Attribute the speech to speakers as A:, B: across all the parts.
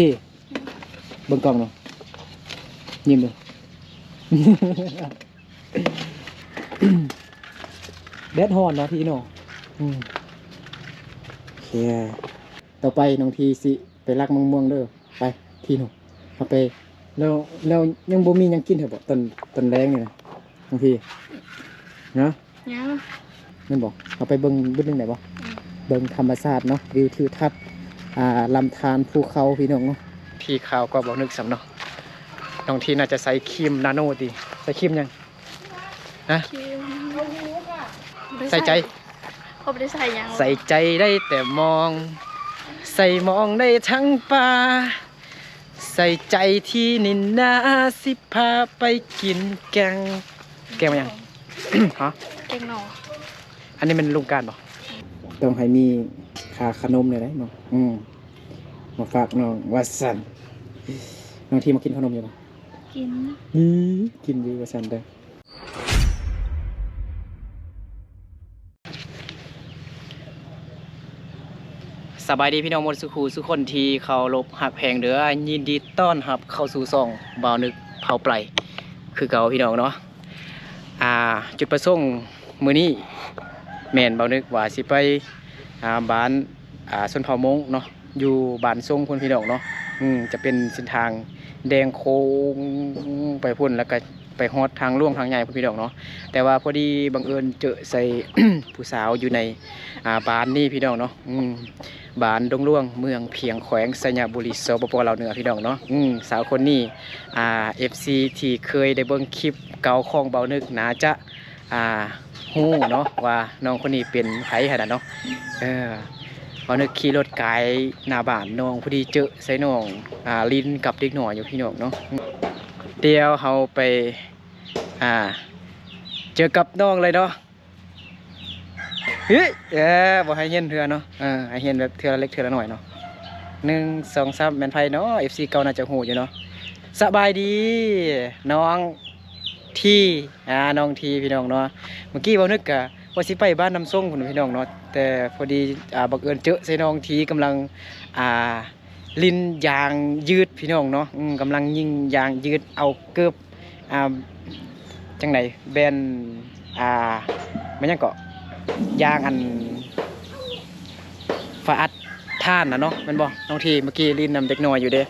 A: พี่เบิ่งกล้องเนาะยิ้มดู แดดฮ้อนเนาะพี่เนาะโอเคต่อไปน้องทีสิไปรักมะม่วงเด้อไปพี่หนูเอาไปแล้วยังบ่มียังกินเถอะบ่ต้นแรงนี่นะน้องทีเนาะ
B: ยัง
A: นั่นบอกเอาไปเบิ่งนึงได้บ่เบิ่งธรรมชาติเนาะวิวทิวทัศน์ลำธารภูเขาพี่น้องเนาะพี่ขาวก็บอกนึกสำเนาะน้องทีน่าจะใส่ครีมนาโนดีใส่ครีมยังนะใส่ใจ
B: เขาไม่ได้ใส่ยัง
A: ใส่ใจได้แต่มองใส่มองได้ทั้งป่าใส่ใจที่นินนาสิพาไปกินแกงมายัง ฮะ
B: แกงหน่อ
A: อันนี้มันลุงการบ่ต้องให้มีค่าขนมเลยได้เนาะมาฝากน้องวัสันน้องทีมากินขนมอยู่ป่ะ
B: กิน
A: กินดีวัสันเด้อสบายดีพี่น้องหมดสุขูสุคนที่เขาลบหักแพงเด้อยินดีต้อนรับเข้าสู่ซองบ่าวนึกเผาไพรคือเก่าพี่น้องเนาะจุดประสงค์มื้อนี้แม่นบ่าวนึกว่าสิไปบ้านชนเผ่ามงเนาะอยู่บ้านทรงพุ่นพี่น้องเนาะจะเป็นเส้นทางแดงโค้งไปพุ่นแล้วก็ไปฮอดทางล่วงทางใหญ่พุ่นพี่น้องเนาะแต่ว่าพอดีบังเอิญเจอใส่ ผู้สาวอยู่ในบ้านนี่พี่น้องเนาะบ้านดงล่วงเมืองเพียงแขวงสัญญาบุรีสปปลาวเหนือพี่น้องเนาะสาวคนนี้FC ที่เคยได้เบิ่งคลิปเก่าของเบานึกน่าจะฮู้เนาะว่าน้องคนนี้เป็นไผขนาดเนาะเบานึกขี่รถไกลหน้าบ้านน้องพอดีเจอใส่น้องลิ้นกับเด็กหน่อยอยู่พี่น้องเนาะเดี๋ยวเฮาไปเจอกับน้องเลยเนาะเฮ้ยบอกให้เห็นเถื่อเนาะให้เห็นแบบเถื่อเล็กเถื่อละหน่อยเนาะ1 2 3แมนไพเนาะ FC เก่าน่าจะหูอยู่เนาะสบายดีน้องที่น้องทีพี่น้องเนาะเมื่อกี้เว้านึกกะว่าสิไปบ้านน้ำส้มพุ่นพี่น้องเนาะแต่พอดีบังเอิญเจอใส่น้องทีกำลังลิ้นยางยืดพี่น้องเนาะกำลังยิงยางยืดเอาเกือบจังไหนแบนมันยังเกาะยางอันฝาอัดท่านนะเนาะมันบอกน้องทีเมื่อกี้ลิ้นนำเด็กน้อยอยู่เด้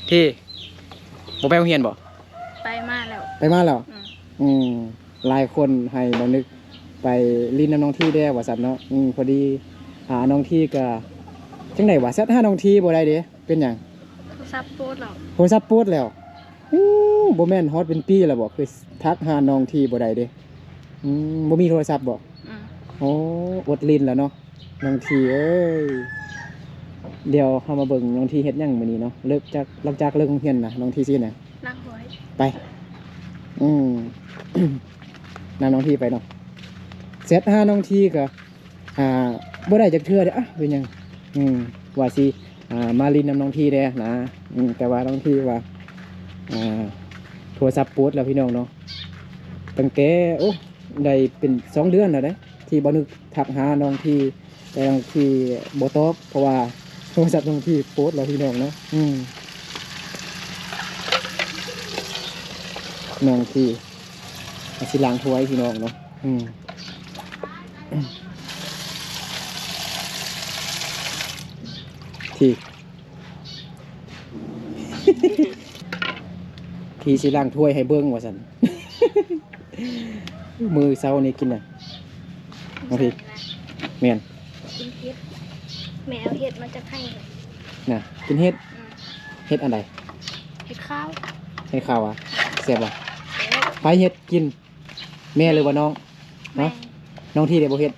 A: ที่บ่ไปโรงเรียนบ่
B: ไปมาแล้ว
A: หลายคนให้บ่นึกไปลิ้นนำน้องที่ได้ว่าซั่นเนาะพอดีน้องที่ก็จังได๋ว่าแซดหาน้องที่บ่ได้เด้เป็นหยัง
B: โทรศัพท์โพส
A: แล้วบ่แม่นฮอตเป็นปีแล้วบ่คือทักหาน้องที่บ่ได้เด้บ่มีโทรศัพท์บ่โอ้อดลิ้นแล้วเนาะน้องทีเอ้ยเดี๋ยวเฮามาเบิ่งน้องทีเฮ็ดหยังมื้อนี้เนาะหลังจากเลิกโรงเรียนนะน้องทีสิน่ะ
B: ล้างหวย
A: ไปนำน้องทีไปเนาะเสร็จหาน้องทีก็บ่ได้จักเทื่อเด้อเป็นหยังว่าสิมาลินนำน้องทีเด้นะแต่ว่าน้องทีว่าโทรศัพท์ปุ๊ดแล้วพี่น้องเนาะตั้งแต่ได้เป็น2 เดือนแล้วเด้ที่บ่นึกทักหาน้องทีแต่น้องทีบ่ตอบเพราะว่าโทรศัพท์น้องทีปุ๊ดแล้วพี่น้องเนาะน้องทีสิล้างถ้วยพี่น้องเนาะทีสิล้างถ้วยให้เบิ่งว่าซั่น มือเช้านี่กินน่ะน้องทีแม่น
B: กินเห็ดแม่เอาเห็ดมาจากให้
A: น่ะกินเห็ดอันใด
B: เห็ดข้าว
A: แซ่บบ่ไปเห็ดกินแม่หรือว่าน้องเนาะน้องทีได้บ่เห็ด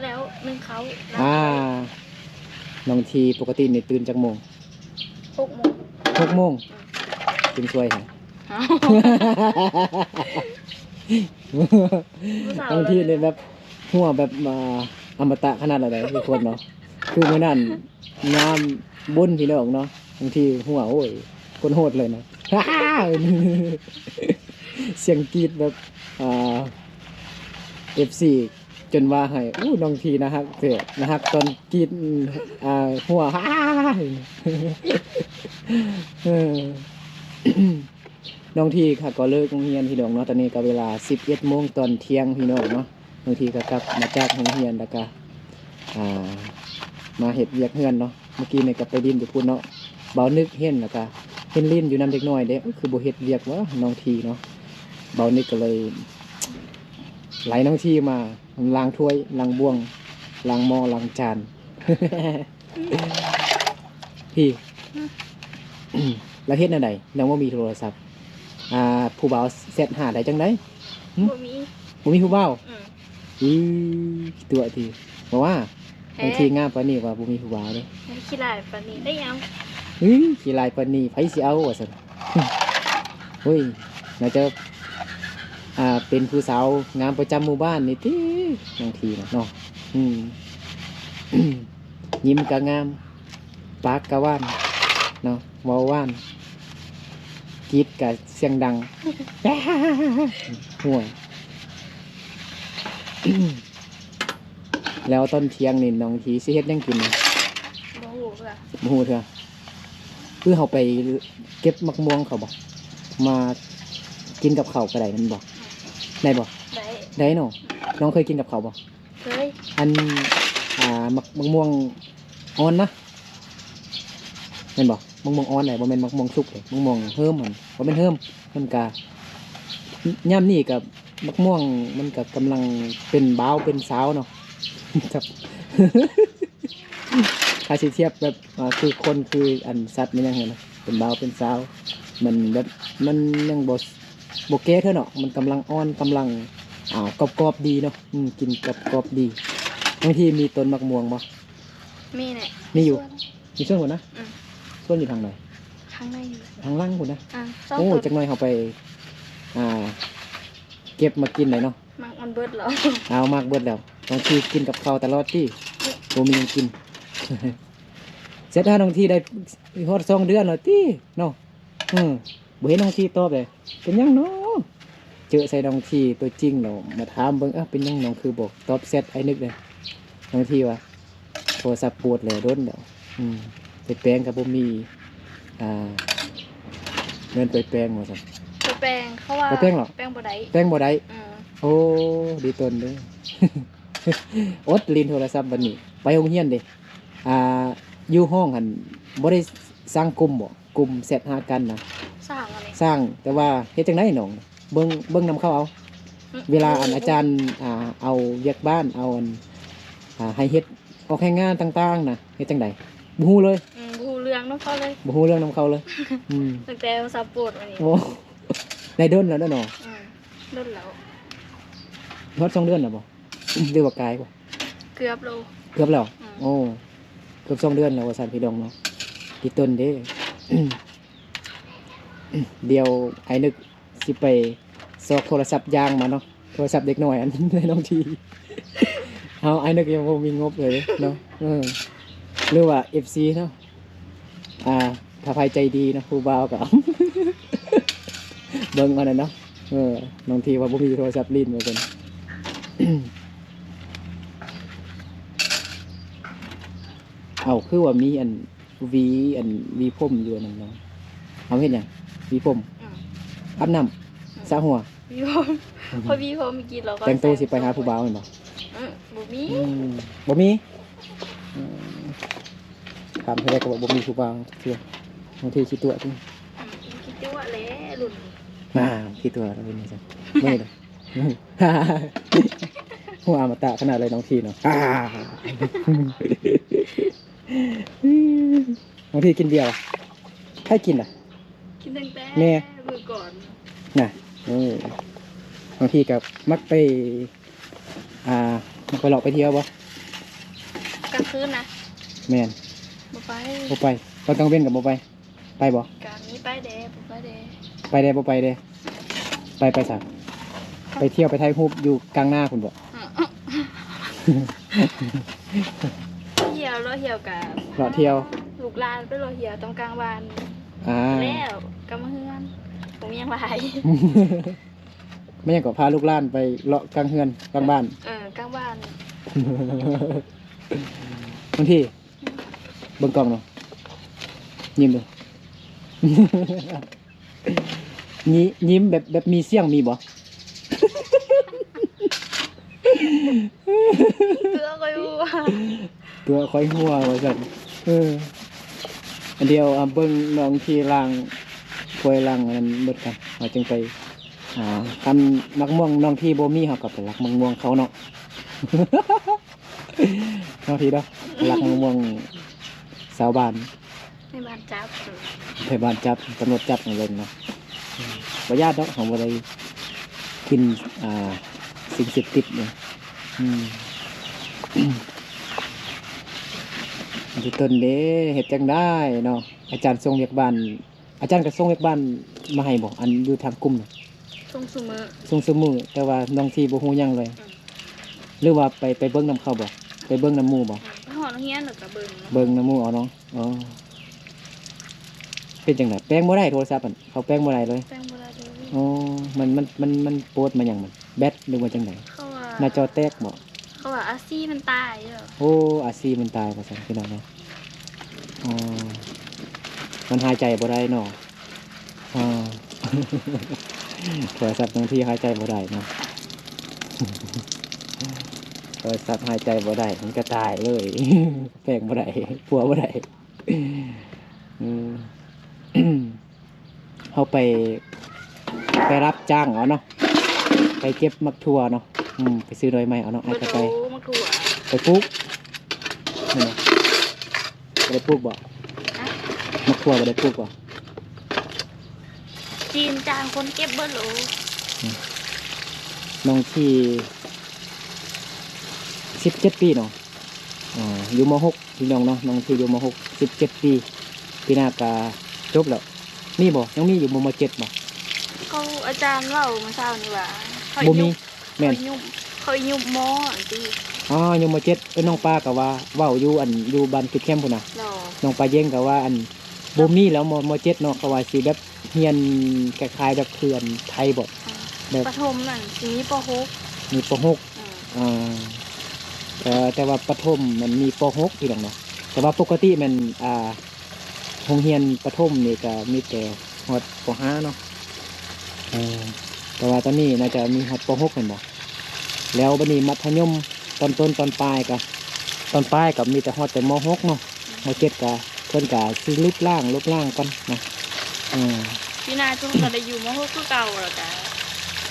B: แล้วนึงเขา
A: น้องทีปกตินี่ตื่นจักโมง6 โมงกินช่วยค่ะบางทีเนี่ยแบบหัวแบบอมตะขนาดอะไรทุกคนเนาะคือเมื่อนั้นน้ำบุญพี่น้องเนาะบางทีหัวโอ้ยคนโหดเลยนะเสียงกรีดแบบFC จนว่าให้อู้น้องทีนะฮักเสียนะฮักตอนกินหัวฮ่าเออ น้องทีค่ะก็เลิกโรงเรียนพี่น้องเนาะตอนนี้ก็เวลา 11 โมงตอนเที่ยงพี่น้องเนาะบางทีก็กลับมาจากโรงเรียนแล้วก็มาเฮ็ดเวียกเฮือนเนาะเมื่อกี้เนี่ยก็ไปดินอยู่พุ่นเนาะเบานึกเห็นแล้วก็เห็นลิ้นอยู่นำเด็กน้อยเด้คือบ่เฮ็ดเวียกวะน้องทีเนาะเบานึกก็เลยไหลน้องทีมาล้างถ้วยล้างบ่วงล้างหม้อล้างจาน พี่ แล้วเฮ็ดแนวใดยังบ่มีโทรศัพท์ผู้บ่าวเซตหาได้จังได๋
B: บ่มี
A: บ่มีผู้บ่าว
B: อืม
A: ตัวทีบอกว่าบางทีงามปานนี้ว่าบ่มีผู้บ่าวเด้
B: ให้ขี้ลายปานนี้ได้ยัง
A: ขี้ลายปานนี้ไผสิเอาว่าซั่น เฮ้ยน่าจะเป็นผู้สาวงามประจำหมู่บ้านนี่ติบางทีนะเนาะยิ้มก็งามปากก็หวานเนาะเว้าหวานกรีดก็เสียงดัง ห่วย แล้วตอนเที่ยงนี่น้องทีสิเฮ็ดหยังกินนี่
B: บ่ฮู้เพื่อ
A: บ่ฮู้เถอะคือเฮาไปเก็บมะม่วงเขาบ่มากินกับข้าวก็ได้มันบ่ได้บ่
B: ได้
A: ได้เนาะน้องเคยกินกับข้าวบ่
B: เคย
A: อันมะม่วงอ่อนนะแม่นบ่มะม่วงอ่อนได้บ่แม่นมะม่วงสุกเด้มะม่วงเฮิมมันบ่แม่นเฮิมมันก็ยามนี้ก็มะม่วงมันก็กำลังเป็นบ่าวเป็นสาวเนาะ ครับ ถ้าสิเทียบแบบคือคนคืออันสัตว์มันยังไงนะเป็นบ่าวเป็นสาวมันแบบมันยังบ่แก่เท่าเนาะมันกำลังอ่อนกำลังกรอบๆดีเนาะกินกรอบๆดีบางทีมีต้นมะม่วงบ่
B: มีแหละ
A: มีอยู่
B: ส่วน
A: มีส่วนพุ่นนะ
B: อืม
A: ส่วนอยู่ทางไหน
B: ข้างในอยู่
A: ทางล่างพุ่นนะ
B: สอง
A: โอ้
B: ต้น
A: จักหน่อยเฮาไปเก็บมากินหน่อยเนาะ
B: มักมันเบิดแล้ว
A: เอามากเบิดแล้วบางทีกินกับข้าวตลอดที่บ่มีหยังกิน เสร็จแล้วบางทีได้ฮอด2 เดือนแล้วติเนาะบ่เห็นน้องทีตอบเลยเป็นหยังเนาะเจอใส่น้องทีตัวจริงแล้วมาถามเบิ่งเป็นหยังน้องคือบอกตอบเสร็จไอ้นึกเลยน้องทีว่าโทรศัพท์ปวดแล้วโดนแล้วไปแปลงก็บ่มีเงินไปแปลงว่าซั่น
B: ไปแปลงเขาว่า
A: ไปแปลงเหรอ
B: แปลงบ่ได้
A: แปลงบ่ได้
B: อืม
A: โอ้ดีตนเด้อ อดลินโทรศัพท์บัดนี้ไปโรงเรียนเด้อยู่ห้องหั่นบ่ได้สร้างกลุ่มบ่กลุ่มเซตหากันนะ
B: สร้างอะไร
A: สร้างแต่ว่าเฮ็ดจังได๋น้องเบิ่งนำเข้าเอา เวลาอาจารย์เอาเวียกบ้านเอาให้เฮ็ดออกให้งานต่างๆนะเฮ็ดจังได๋บ่ฮู้เลย
B: บ่ฮู้เรื่องนำเขาเลย
A: บ่ฮู้เรื่องนำเข้าเลย
B: ตั้งแต่ซัพพอร์ตวันนี้
A: โอ้ได้เดือนแล้วเด้อน้อง
B: ลดแล้ว
A: ฮอด2 เดือนแล้วบ่ หรือว่าไกลบ่
B: เกือบโล
A: เกือบแล้ว
B: อืม
A: โอ้เกือบ2 เดือนแล้วว่าซั่นพี่น้องเนาะพี่ต้นเด้ เดี๋ยวไอ้นึกสิไปซอกโทรศัพท์ยางมาเนาะโทรศัพท์เด็กน้อยอัน ในน้องที เอาไอ้นึกยังบ่มีงบเลยเนาะหรือว่า FC เนาะถ้าใครใจดีนะผู้บ่าวก็ เบิ่งเอาน่ะเนาะน้องทีว่าบ่มีโทรศัพท์ลิ้นว่าซั่น เอาคือว่ามีอันวีผมอยู่นั่นเนาะเอาเฮ็ดหยังวีผม
B: อืม
A: อาบน้ำสระหัว
B: พี่ผมพอพี่ผมเมื่อกี้เราก็
A: แต่งตัวสิไปหาผู้บ่าวแม่นบ่
B: บ่มี
A: บ่มีถามเท่าใดก็บอกบ่มีผู้บ่าวเทื่อบางทีคิดตัวจริง
B: คิดว่าแหละรุ่น
A: คิดตัวแล้วเป็นจังซั่นไม่ดอก หัวอมตะขนาดเลยน้องทีเนาะ บางทีกินเบียร์ใครกินล่ะ
B: คิดตั้งแต่
A: แม่
B: มือก่อน
A: น่ะบางทีกับมักไปมักไปหลอกไปเที่ยวบ่
B: กลางคืนนะ
A: แม่น
B: บ่ไป
A: บ่ไปตอนกลางเว้นกับบ่ไปไปบ่
B: กลางนี้ไปเด้บ่ไปเด้
A: ไปได้บ่ไปเด้ไปซะไปเที่ยวไปถ่ายรูปอยู่กลางหน้าคุณบ่
B: เหี่ยวรอเหี่ยวกับ
A: เลาะเที่ยว
B: ลูกหลานไปรอเหี่ยวตรงกลางวัน แล้วกำมะเฮือนผมยังไหว
A: ไม่ยังก็พาลูกหลานไปเลาะกลางเฮือนกลางบ้าน
B: กลางบ้าน
A: บางทีเบิ่งกล้องเนาะยิ้มดู ยิ้มแบบมีเสียงมีบ่
B: เพื่อคอยวัว
A: ตัวค่อยหัวว่าซั่นอันเดียวเบิ่งน้องที่ล้างถ้วยล้างอันนั้นเบิดกันเราจึงไปคันมักม่วงน้องที่บ่มีเฮาก็ไปรักมักม่วงเขาเนาะ น้องที่เด้อรักมักม่วงชาวบ้าน
B: ในบ้านจับ
A: ไปบ้านจับตำรวจจับมาเลยเนาะบ่ญาติดอกของบ่ได้กินสิ่งเสพติดเนี่ยอันที่ต้นเด้เฮ็ดจังได้เนาะอาจารย์ส่งเรียกบ้านอาจารย์ก็ส่งเรียกบ้านมาให้บ่อันอยู่ทางกลุ่มน่ะ
B: ทรงเสมอ
A: ส่งซุมื้อแต่ว่าน้องที่บ่ฮู้หยังเลยหรือว่าไปเบิ่งนํเขาบ่ไปเบิ่งนํหมู่บ่
B: หอดเฮียนหรือกับเบิ่ง
A: เบิ่งนํหมู่เอาเนาะอ๋อเป็นจังได๋แปลงบ่ได้โทรศัพท์อันเขาแปลงบ่ได้เลย
B: แป้งโบราณเลย
A: อ๋อมันโปรดมาหยังมันแบตหรือว่าจังได๋
B: เขาว่า
A: หน้าจอแตกบ่
B: เขาว่าอาซี่มันตายเหรอ
A: โอ้อาซีมันตายว่าซั่นพี่น้องเนาะอ๋อมันหายใจบ่ได้เนาะอ๋อ โทรศัพท์บางทีหายใจบ่ได้เนาะ โทรศัพท์หายใจบ่ได้มันก็ตายเลย แปลงบ่ได้ปัวบ่ได้ อืม เฮาไปรับจ้างเอาเนาะไปเก็บมักทั่วเนาะไปซื้อหน่อยใหม่เอาเนาะ
B: เบิด
A: ก็
B: โอ้มาถั่ว
A: ไปปลูกนี่นะบ่ได้ปลูกบ่
B: อะ
A: มักทั่วบ่ได้ปลูกบ่
B: จีนจางคนเก็บเบิดโอ้
A: น้องที่17 ปีเนาะอยู่ม.6พี่น้องเนาะน้องที่อยู่ม.6 17 ปีปีหน้าก็จบแล้วมีบ่ยังมีอยู่ม.7บ่
B: เขาอาจารย์เล่าเมื่อเช้านี่ว่าเขา
A: บ่มี
B: ยุ่ม
A: แม่น
B: เขายุ่มหมออันที่
A: อยู่ม.7เป็นน้องปลาก็ว่าเว้าอยู่อยู่บ้านจุดเข้มพุ่นน่ะ
B: เรา
A: น้องปลาเย้งก็ว่าบ่มีแล้วม.7เนาะก็ว่าสิแบบเรียนคล้ายๆแบบเพื่อนไทยบ่แบบ
B: ปฐมนั่นสิมีป
A: มีป .6 แต่ว่าประถมมันมีป .6 พี่น้องเนาะแต่ว่าปกติมันโรงเรียนประถมนี่ก็มีแต่ฮอดป .5 เนาะแต่ว่าตอนนี้น่าจะมีฮอดป .6 แม่นบ่แล้วบัดนี้มัธยมตอนต้นตอนปลายก็มีแต่ฮอดแต่ม .6 เนาะม .7 ก็เพิ่นก็สิลบล่างก่อนนะ
B: พี่นาจุ่มก็ได้อยู่ม .6 คือเก่าแล้วจ้ะ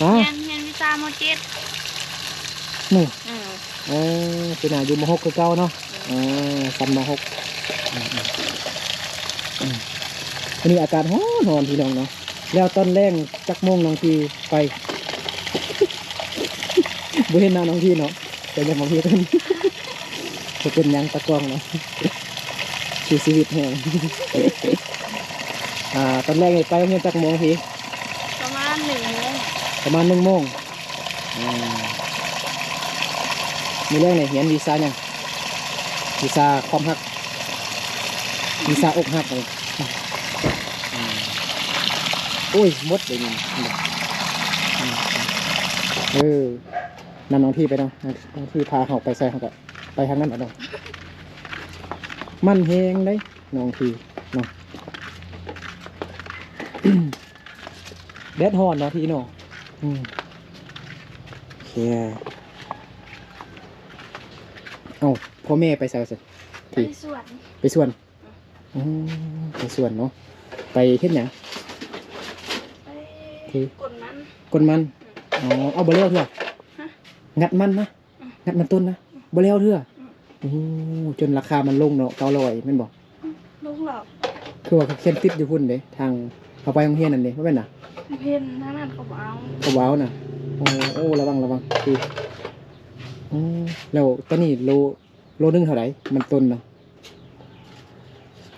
A: ฮะ
B: เรียนวิชาม.7
A: นี่
B: อือ
A: เป็นอายุม .6 คือเก่าเนาะซ้ำม .6 วันนี้อากาศร้อนพี่น้องเนาะแล้วตอนแรงจักโมงน้องทีไป บ่เห็นหน้าน้องทีเนาะแต่ยังบ่เห็นจะเป็นหยังตะกล้องเนาะชีวิตแฮง ตอนแรกนี่ไปโรงเรียนจักโมงพี่
B: ประมาณ1 โมง
A: ประมาณ1 โมงมีเรื่องไหนเรียนวีซ่ายังวีซ่าความฮักวีซ่าอกฮักเลยโอ้ยมดเลยนี่นำน้องที่ไปเนาะน้องที่พาเขาไปใส่เขาก็ไปทางนั้นเอาเนาะมันเฮงได้น้องที่เนาะ แดดฮ้อนเนาะที่เนาะโอเคเอ้าพ่อแม่ไปใส่สิ
B: ไปสวน
A: ไปสวนไปสวนเนาะไปเฮ็ดหยัง
B: ไปกดมัน
A: กดมันเอาบ่แล้วเถอะงัดมันนะงัดมันต้นนะบ่แล้วเถอะจนราคามันลงเนาะ900แม่นบ่
B: ลูกหลอก
A: คือว่าเขาเขียนติดอยู่พุ่นเด้ทางเขาไปโรงเรียนนั่นเด้บ่แม่นน่ะ
B: เพนทั้งนั้นเขาบอกเอา
A: เขาว้าวน่ะโอ้ระวังคือแล้วตอนนี้โลนึงเท่าไหร่มันต้นนะ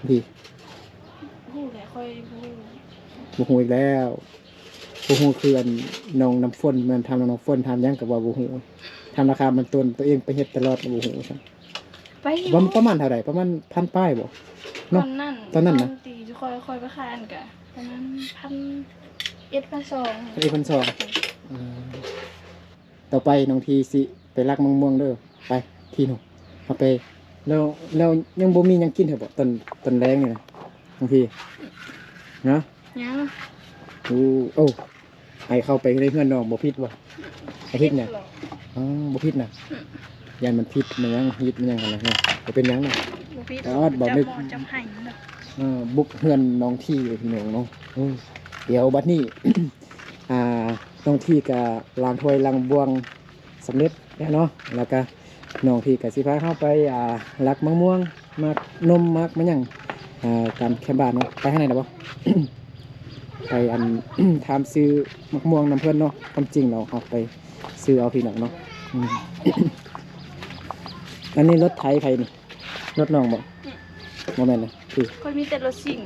A: พี่
B: พูดแต่ค่อยพูด
A: บูฮูอีกแล้วบูฮูคืออันน้องน้ำฝนมันทำน้องฝนทำยังกับว่าบูฮูทำราคามันต้นตัวเองไปเฮ็ดตลอดบูฮูใช่
B: ไปอยู่
A: ประมาณเท่าไหร่ประมาณ1,000 ป้ายบ่
B: ต
A: เนาะ
B: อนนั้นนะ
A: นะ
B: ตีค่อยไปคานกะตอนนั้น1,200
A: 1,200ต่อไปน้องทีสิไปรักเมืองเด้อไป พี่หนูเอาไปแล้วยังบ่มีหยังกินเหรอบ่ตอนแรงนี่นะบางทีนะ
B: ยัง
A: โอ้ไอเข้าไปในเพื่อนน้องบ่พิษบ่ไอพิษเนี่ยอ๋อบ่พิษน่ะยันมันพิษมันยังพิษมันยังกันนะบ่เป็นหยังน่ะ
B: บ่พี่
A: บอกนึก
B: จำให้เนาะ
A: บุกเพื่อนน้องที่พี่น้องเนาะเดี๋ยวบัดนี้ น้องที่กับล้างถ้วยล้างบวงสำเร็จแล้วเนาะแล้วก็น้องที่กับสิพาเข้าไปลักมะม่วงมักนมมักมันหยังตามแคมป์บ้านเนาะไปข้างในหรอบ่ ไปถามซื้อมะม่วงน้ำเพื่อนเนาะความจริงเราเอาไปซื้อเอาพี่น้องเนาะ อันนี้รถไถไผนี่รถน้องบ่โมเมนต์นะพี่
B: คนมีแต่รถสิ่ง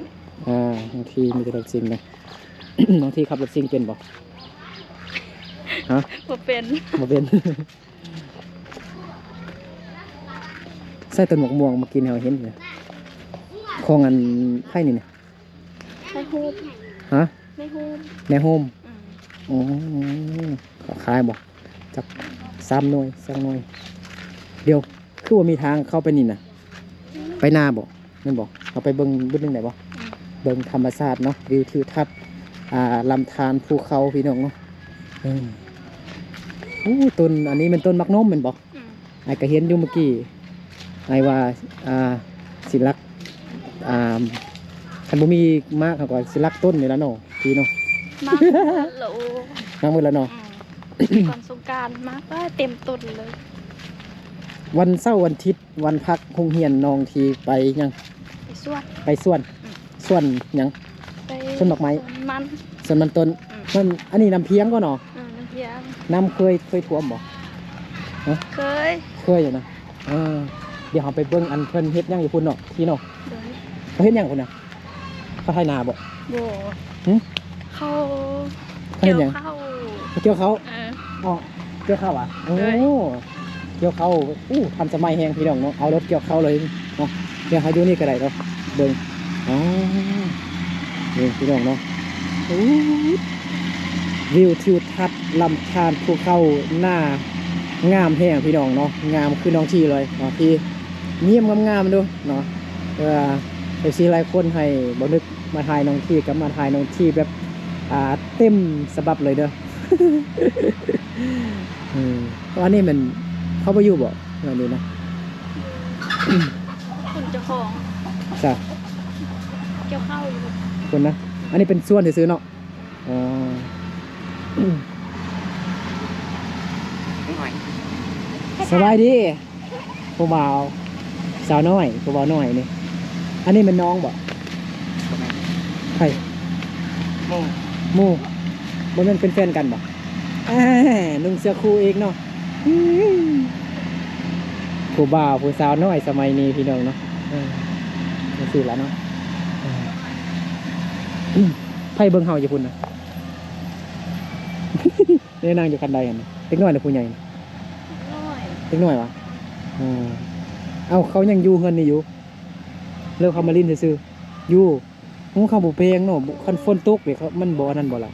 A: บางทีมีแต่รถซิงนะ บางทีขับรถซิงเป็นบ่ฮะ
B: บ่เป็น
A: บ่เป็น ใส่ต้นหมกม่วงมากินเราเห็นเนี่ยของอันไผ่นี่เนี่ย
B: ในฮูบ
A: ฮะ
B: ในฮูบ
A: ในโฮม
B: อืม
A: เขาขายบ่จัก3 หน่วย2 หน่วยเดี๋ยวคือว่ามีทางเข้าไปนี่นะไปนาบ่นั่นบ่เอาไปเบิ่งบึ้งไหนบ่เบิ่งธรรมชาติเนาะวิวทิวทัศน์ลำธารภูเขาพี่น้องเนาะต้นอันนี้เป็นต้นมักนมแม่นบ่
B: อืม
A: ไอ้ก็เห็นอยู่เมื่อกี้ไอ้ว่าสิลักคันบ่มีมากเขาก็สิลักต้นนี่ล่ะเนาะพี่เนาะ
B: มากโหล
A: นางมื้อแล้วเนาะ
B: ก่อนสงกรานต์มากว่าเต็มต้นเลย
A: วันเสาร์วันอาทิตย์วันพักโรงเรียนน้องที่ไปยัง
B: ไปสวด
A: ไปสวนสวนหยัง
B: ไป
A: ต้นดอกไม้
B: มัน
A: สวนมันต้นมันอันนี้น้ำเพียงก็เนาะ
B: น้ำเพียง
A: น้ำเคยท่วมบ่
B: เคย
A: เคยอยู่นะเดี๋ยวเราไปเบิ่งอันเพิ่นเฮ็ดหยังอยู่พุ่นเนาะพี่เนาะ
B: โดย
A: เขาเฮ็ดหยังพุ่นน่ะเขาไถนาบ่
B: โบ
A: หึ
B: เข้า
A: เขาเฮ็ดหยัง
B: เข้า
A: เกี่ยวเขา
B: เออ
A: อ๋อเกี่ยวเขาอ่ะโอ้
B: เลย
A: เกี่ยวเขาทันสมัยแฮงพี่น้องเนาะเอารถเกี่ยวเขาเลยเนาะเดี๋ยวเขาอยู่นี่ก็ได้เนาะเบิ่งอ๋อนี่พี่น้องเนาะโอ้วิวทิวทัศน์ลำธารภูเขาหน้างามแฮงพี่น้องเนาะงามคือน้องที่เลยเนาะพี่เงียบงามๆดูเนาะFC หลายคนให้บ่นึกมาถ่ายน้องที่กับมาถ่ายน้องที่แบบเต็มสบับเลยเด้อ เพราะอันนี้มันเข้าไปอยู่บ่อันนี้นะ
B: คุณเจ้าของ
A: จ้ะ
B: เกี่ยวเข้าอยู่
A: คนนะอันนี้เป็นส่วนที่ซื้อเนาะอ๋อสบายดีผู้บ่าวสาวน้อยผู้บ่าวน้อยนี่อันนี้เป็นน้องบ่ใครหมู่บ่แม่นเป็นแฟนกันบ่นุ่งเสื้อคู่เองเนาะผู้บ่าวผู้สาวน้อยสมัยนี้พี่น้องเนาะนี่สิละเนาะไพ่เบิ่งเฮาอยู่พุ่นนะ นี่นั่งอยู่คันใดกันเล็กน้อยหรือผู้ใหญ่
B: น้อย
A: เล็กน้อยวะเอาเขายังอยู่เงินนี่อยู่เลิกเขามาลิ้นซื่อๆอยู่เขาบุเพลงเนาะคันฝนตกเดี๋ยวเขามันบ่นั่นบ่ล่ะ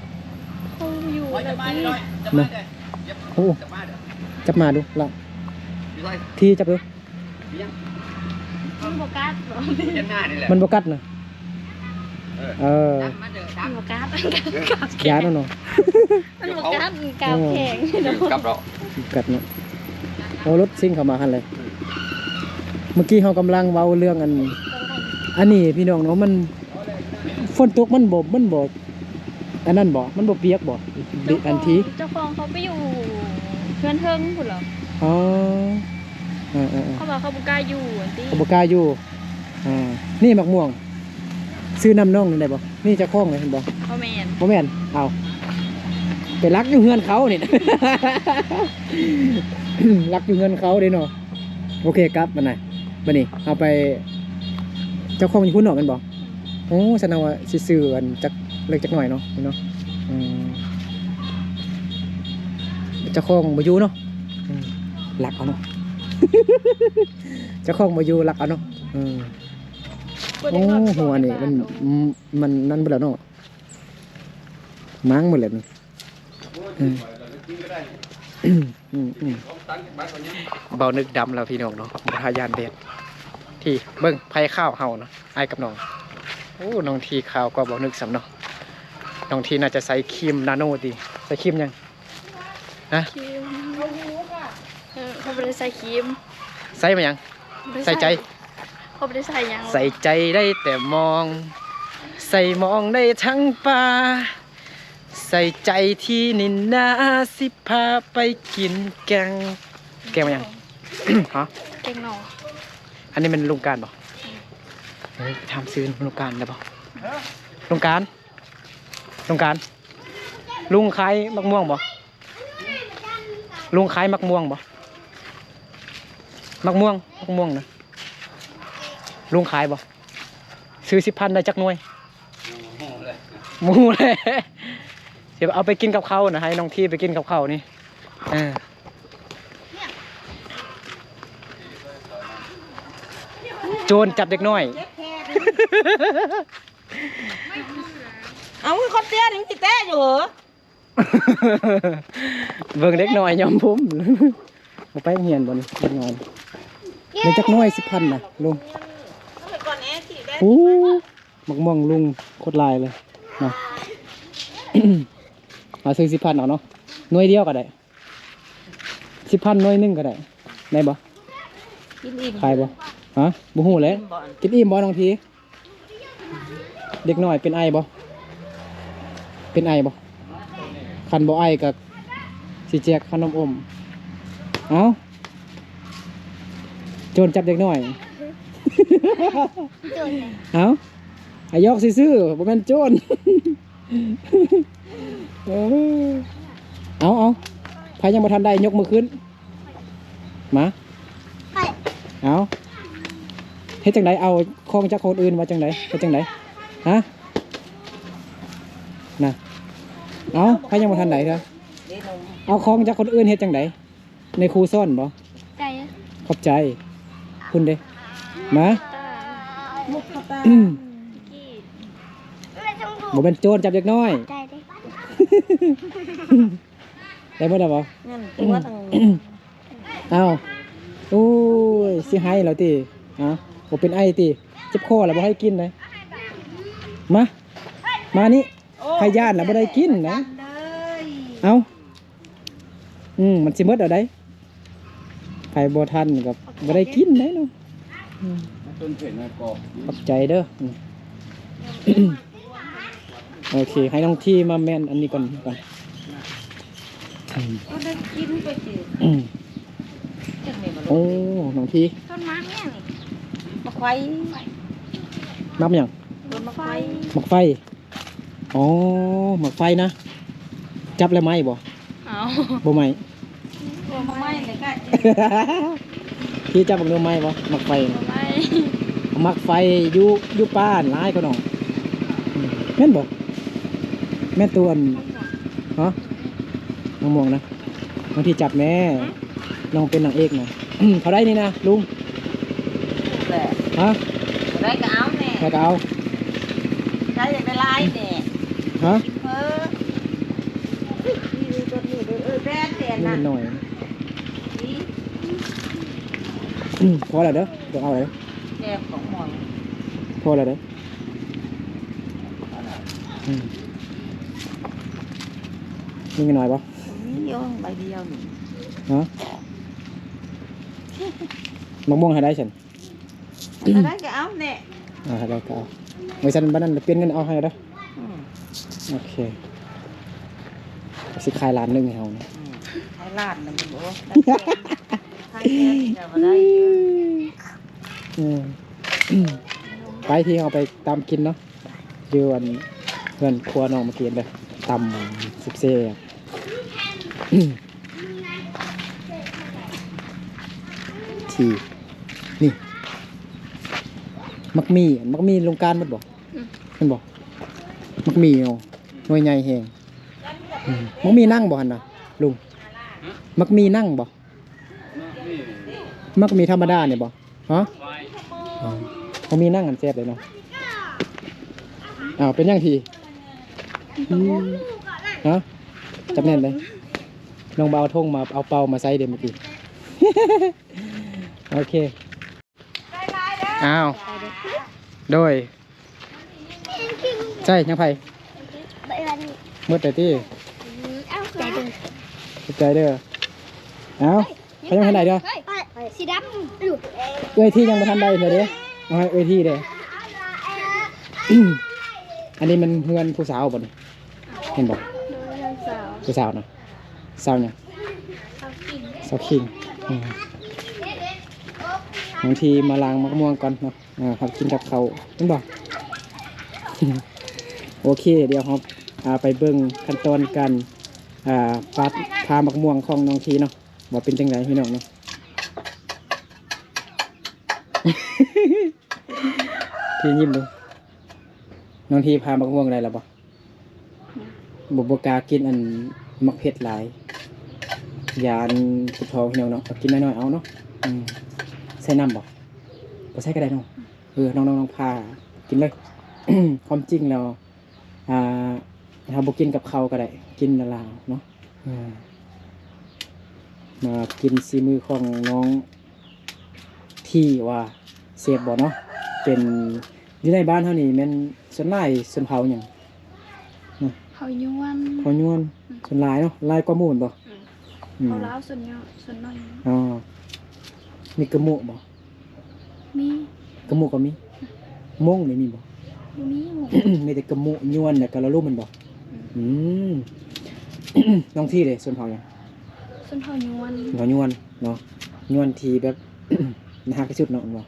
B: เขาอยู่แบบนี้
A: นะโอ้จับมาดูละที่จับดู
B: มันโบกัสเหรอ
A: มันบ่กัดนะ
B: มันโบกัส
A: ยาเนาะเนาะ
B: มันโบกัสกาวแข็งเนาะ
C: กับเรา
A: กัดเนาะเอารถซิ่งเข้ามาคันเลยเมื่อกี้เขากำลังเว้าเรื่องอันนี้พี่น้องเนาะมันฝนตกมันบ่อันนั้นบ่มันบ่เปียกบ่ดิอันที
B: เจ้าของเขาไปอยู่เพื่อนเทิงพุ่นเหรอ
A: อ๋อ
B: เขาบอกเขาบุกล้าอยู่อันที่
A: เขาบ่กล้าอยู่นี่มักม่วงซื้อน้ำน่องนี่ได้บ่นี่จะคล้องเลยเห็นบ่
B: เขาแมน
A: บ่แม่นเอาไปรักอยู่เฮือนเขานี่ รักอยู่เฮือนเขาเด้เนาะโอเคครับบัดนี้เอาไปเจ้าของอยู่พุ่นเนาะแม่นบ่โอ้แสดงว่าสิซื้ออันจักเล็กจักหน่อยเนาะนี่เนาะเจ้าของบ่อยู่เนาะรักเอาเนาะ เจ้าของบ่อยู่รักเอาเนาะโอ้หัวนี่มันนั่นไปแล้วเนาะมั้งหมดเลยนี่ เบานึกดำแล้วพี่น้องเนาะบทายานเด็ดที่เบิ้งไผ่ข้าวเฮาเนาะไอ้กับน้องโอ้น้องทีข้าวก็เบานึกสำเนาะน้องทีน่าจะใส่ครีมนาโนดีใส่ครีมยังนะ
B: ครีมเขาไม่ได้ใส่ครีม
A: ใส่มายังใส่ใจ
B: เขาไม่ได้ใส่หยัง
A: ใส่ใจได้แต่มอง ใส่มองได้ทั้งป่าใส่ใจที่นินนาสิพาไปกินแกงมายัง ฮะ
B: เก่งหนอ
A: อันนี้มันลุงการบ่เฮ้ยทำซื้อลุงการได้บ่ลุงการลุงขายมักม่วงบ่ลุงขายมักม่วงบ่มักม่วงนะลุงขายบ่ซื้อ10,000ได้จักหน่วยหมูเลยเดี๋ยวเอาไปกินกับข้าวนะให้น้องที่ไปกินกับข้าวนี่โจรจับเด็กน้อย
C: เอาคนเตี้ยถึงติดแต้อยู่เหรอ
A: เบิ่งเด็กน้อยยอมพุ่มมาไปเหียนบนเด็กน้อยในจักน้อย10,000นะลุงโอ้มักม่วงลุงโคตรลายเลยนะ มาซื้อ10,000เอาเนาะหน่วยเดียวก็ได้10,000หน่วยนึงก็ได้ได้บ่
C: กินอิ่ม
A: ขายบ่ฮะบ่ฮู้เลยกินอิ่มบ่น้องทีเด็กน้อยเป็นไอบ่เป็นไอบ่คันบ่ไอก็สิแจกขนมอมเอาโจรจับเด็กน้อย เอาอายอกซื่อๆบ่แม่นโจร เอาใครยังบ่ทันได้ยกมือขึ้นมาเอาเฮ็ดจังไดเอาของจากคนอื่นมาจังไดเฮ็ดจังไดฮะน่ะเอาใครยังบ่ทันได้เด้อเอาของจากคนอื่นเฮ็ดจังไดในครูซ่อนบ่
B: ใจ
A: ขอบใจคุณเด้มา
B: ตา
C: มุกตา
B: กี้
A: บ่เป็นโจรจับเด็กน้อย
B: ใจดิ
A: ได้บ่ได้บ่
C: นั่นตัวทาง
A: เอาโอ้ยสิให้แล้วติฮะบ่เป็นไอติเจ็บคอแล้วบ่ให้กินเลยมานี่ใครย่านแล้วบ่ได้กินนะ
C: เลย
A: เอามันสิหมดเอาได้ใครบ่ทันก็บ่ได้กินได้เนาะต้นเผ็ดมากอกขอบใจเด้อโอเคให้น้องที่มาแม่นอันนี้ก่อน
C: ก็ได้กินไปสิ
A: โอ้น้องที่
B: ต้นไม้เนี่ยนี่
C: มาไฟ
A: นับยัง
C: ต้นมาไฟ
A: หมักไฟอ๋อหมักไฟนะจับแล้วไหมบ่
B: เอา
A: บ่ไหม
C: ตัวมาไหม้เลยค่ะ
A: ที่จับบักเนื้อไหมบ่หมักไฟ
B: ไม่
A: หมักไฟอยู่ป้านหลายก็น้องแม่นบ่แม่นตัวอันฮะน้องมองนะบางทีจับแม่น้องเป็นนางเอกนะ เขาได้นี่นะลุง
C: แต่
A: ฮะ
C: ได้ก็เอาแน่
A: แล้วก็เอา
C: ได้อยากได้ลายแน่
A: ฮะ
C: เพ้อดูตัวนี้ดูแร่เสีย
A: นี่
C: นะ
A: มันหน่อย
C: นี่
A: พอแล้วเด้อเดี๋ยวเอาเลย
C: แซ่บของหมอน
A: พอแล้วเด้อมีเงินหน่อยปะ
C: นี่โยงใบเดียวนี่
A: ฮะมะม่วงให้ได้ฉัน
C: ได้ก็เอาแน่
A: ให้ได้ก็เอาเมื่อฉันบ้านนั้นเปลี่ยนเงินเอาให้เด้อ
C: อืม
A: โอเคสิขายร้านหนึงให้เฮานะ
C: ไทยลาดมันจะบอกว่าไทยแท้จะมาได้เยอะ
A: อืมไปที่เอาไปตามกินเนาะอยู่อันเพื่อนครัวน้องมากินเลยตำสุกเซ่บทีนี่มักมีโรงการมันบอกมันบอกมักมีเนาะหน่วยใหญ่แหงมักมีนั่งบ่หันนะลุงมักมีนั่งบ่มักมีธรรมดาเนี่ยบ่ฮะอ๋อมักมีนั่งกันแซ่บเลยเนาะเป็นยังทีฮะจับแน่นเลย น้องบ่าวทงมาเอาเป่ามาใส่เดี๋ยวเมื่อกี้ โอเคอ้าวโดยใช่ยังไผมืดแต่ที่ใจเด้อเอ้าเขายังทันใดเด้อ
B: สีดำ
A: เอ้ยที่ยังไม่ทันใดเลยเด้อเอาให้เอ้ยที่เด้อ อันนี้มันเพื่อนผู้สาวบ่นี่เห็นบ่
B: โดยสาว
A: ผู้สาวนะสาวเนี่ย
B: สาวกิน
A: สาวคิงบางทีมาล้างมะม่วงก่อนเนาะครับกินกับเขาวเห็นบ่ โอเคเดี๋ยวครับไปเบิ่งขั้นตอนการปัดพามะม่วงของน้องทีเนาะว่าเป็นจังไดพี่น้องเนาะ ทียิ้มดูน้องทีพามะม่วงอะไรล่ะบ่กล้ากินอันมักเผ็ดหลายยาอันสุดท้องพี่น้องเนาะกินน้อยๆเอาเนาะใส่น้ำบ่ใส่ก็ได้เนาะน้องพากินเลย ความจริงเราเราบ่กินกับเขาก็ได้กินละลาวเนาะมากินซีมือของน้องที่ว่าเสียบบ่เนาะเป็นอยู่ในบ้านเท่านี้แม่นส่วนหลายส่วนเผาอย่าง
B: เขาย้วน
A: พอยวนส่วนหลายเนาะหลายกว่าหมู่บ่
B: เขาล้าวส่วนย่อส่วนน้อย
A: อ๋อมีกระหมูบ่
B: มี
A: กระหมูก็มีม่งนี่มีบ่
B: มีหมู
A: มีแต่กระหมูยวนแล้วก็ละลูกมันบ่น้องที่เลยส่วนเผาอย่าง
B: ส่วนเขาย้วน
A: หัวยวนเนาะยวนทีแบบ น่ารักที่สุดเนาะบ่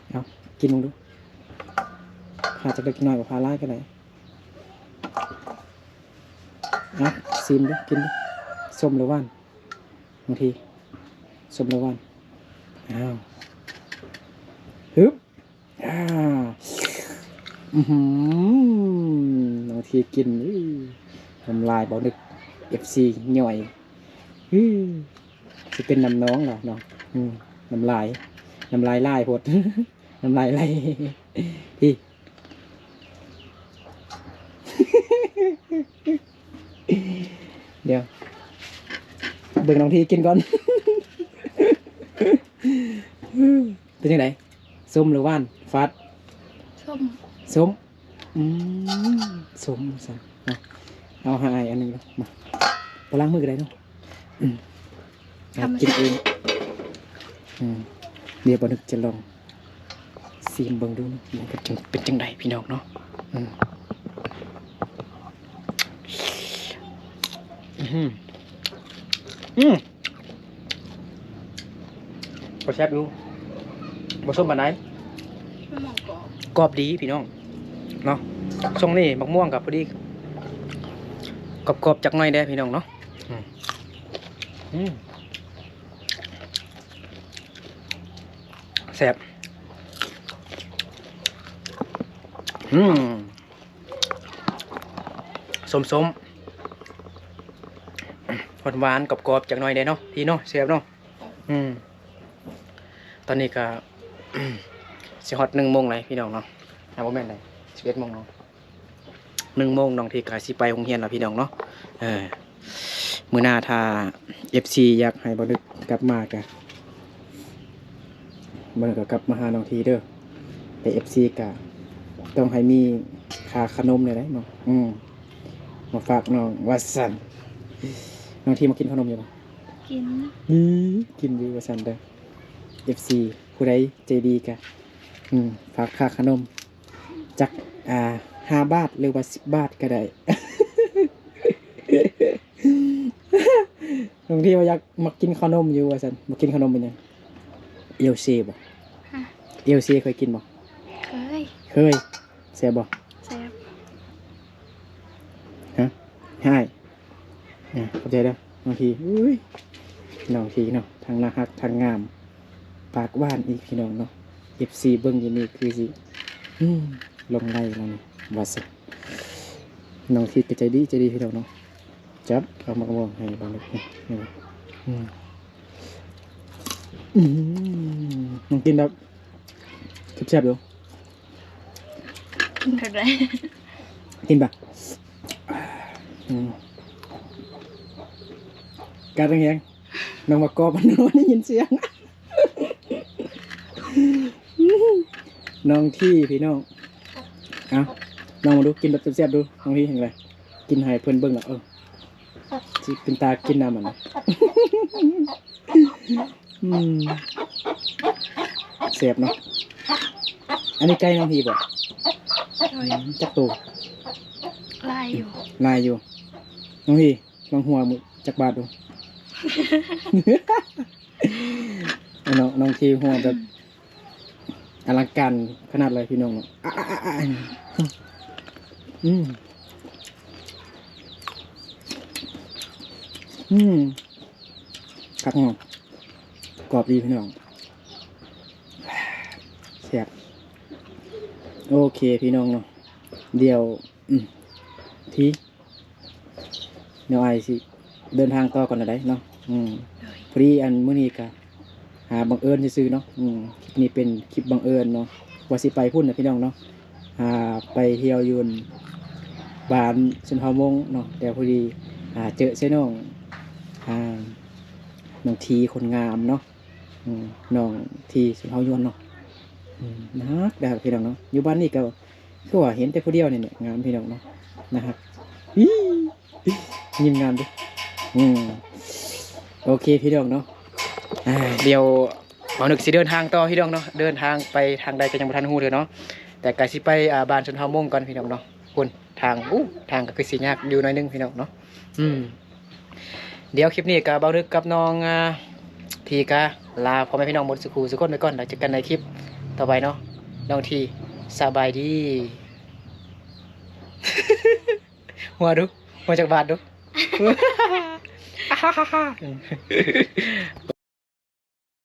A: เอากินมึงดูพาจะไปกินหน่อยกับพาไล่ก็ได้เอาซิมดูกินดูส้มหรือว่านบางทีส้มหรือว่านอ้าวฮึบบางทีกินทำลายเบาดึก FC หน่อยจะเป็นน้ำน้องเหรอเนาะน้ำลายไล่พด น้ำลายไล่พี่ เดี๋ยวเบิ่งน้องทีกินก่อน เป็นยังไงส้มหรือว่านฟัด
B: ส้ม
A: ส้มส้มซะเอาหาอันหนึงแล้วมาไปล้างมือกันได้เนาะกินเองเดี๋ยวบนึกจะลองซีมเบิ่งดูนะมันก็เป็นจังไดพี่น้องเนาะบ่แซ่บอยู่บ่ส้มปานใด
B: มะม่วงกรอบ
A: กรอบดีพี่น้องเนาะช่วงนี้มะม่วงกับพอดีกรอบๆจักหน่อยได้พี่น้องเนาะแซ่บส้มหวานๆกรอบๆจักหน่อยได้เนาะพี่เนาะแซ่บเนาะตอนนี้ก็ สิฮอต1 โมงเลยพี่น้องเนาะบ่แม่นได้11 โมงเนาะ1 โมงน้องที่ก็สิไปโรงเรียนแล้วพี่น้องเนาะมื้อหน้าถ้า FC อยากให้บ่ดึกกลับมาก็มันก็กลับมาหาน้องทีเด้อแต่ FC ก็ต้องให้มีค่าขนมได้เนาะมาฝากน้องว่าซั่นน้องทีมากินขนมอยู่บ่
B: กิน
A: กินดีว่าซั่นเด้อ FC ผู้ใดใจดีก็ฝากค่าขนมจัก5 บาทหรือว่า10 บาทก็ได้ บางทีว่าอยากมากินขนมอยู่ว่าซั่นมากินขนมเป็นหยังเอลซีบ่เอลซีเคยกินบ่ เคยแซ่บบ่
B: แซ่บ
A: ฮะให้เข้าใจเด้อบางทีอุ้ยน้องทีเนาะทางน่ารักทางงามปากหวานอีกพี่น้องเนาะ FC เบิ่งอยู่นี่คือสิลงไล่แล้วนี่ว่าซั่นน้องทีก็ใจดีพี่น้องเนาะจับเอามามองให้บางนิดนึงน้องกินแบบแซ่บๆอยู่
B: กินแบบไร
A: กินปะ การแหงน้องมากอบมันนอนได้ยินเสียง น้องที่พี่น้องเอาน้องมาดูกินแบบแซ่บๆดูน้องที่เห็นไรกินให้เพื่อนเบิ่งอ่ะสิเป็นตากินน้ำมันนะ เสียบเนาะอันนี้ใกล้น้องทีบ่
B: โดย
A: จักตู
B: ลายอยู่
A: ลายอยู่น้องทีลองหัวมือจักบาทดู น้องทีหัวแบบอลังการขนาดเลยพี่น้องเนาะครับน้องกรอบดีพี่น้องแซ่บโอเคพี่น้องเนาะเดี๋ยวทีเดี๋ยวไอสิเดินทางต่อก่อนนะได้เนาะพอดีอันมื้อนี้ก็หาบังเอิญซื้อเนาะคลิปนี้เป็นคลิปบังเอิญเนาะว่าสิไปพุ่นนะพี่น้องเนาะไปเที่ยวยุนบ้านชนเผ่ามงเนาะแต่พอดีเจอเส้นน้องน้องทีคนงามเนาะน้องทีชนเผ่ายวนเนาะนักดาพี่น้องเนาะอยู่บ้านนี่ก็คือว่าเห็นแต่ผู้เดียวเนี่ยงามพี่น้องเนาะนะครับยิ้มงามดิโอเคพี่น้องเนาะเดี๋ยวเอาหนึกสิเดินทางต่อพี่น้องเนาะเดินทางไปทางใดก็ยังบ่ทันฮู้เลยเนาะแต่ก็สิไปบ้านชนเผ่ามงก่อนพี่น้องเนาะคุณทางทางก็คือสิยากอยู่หน่อยนึงพี่น้องเนาะเดี๋ยวคลิปนี้ก็เบานึกกับน้องทีก็ลาพ่อแม่พี่น้องหมดสุขุสุขคนไปก่อนแล้วเจอกันในคลิปต่อไปเนาะน้องทีสบายดี หัวดูหัวจากบาทดู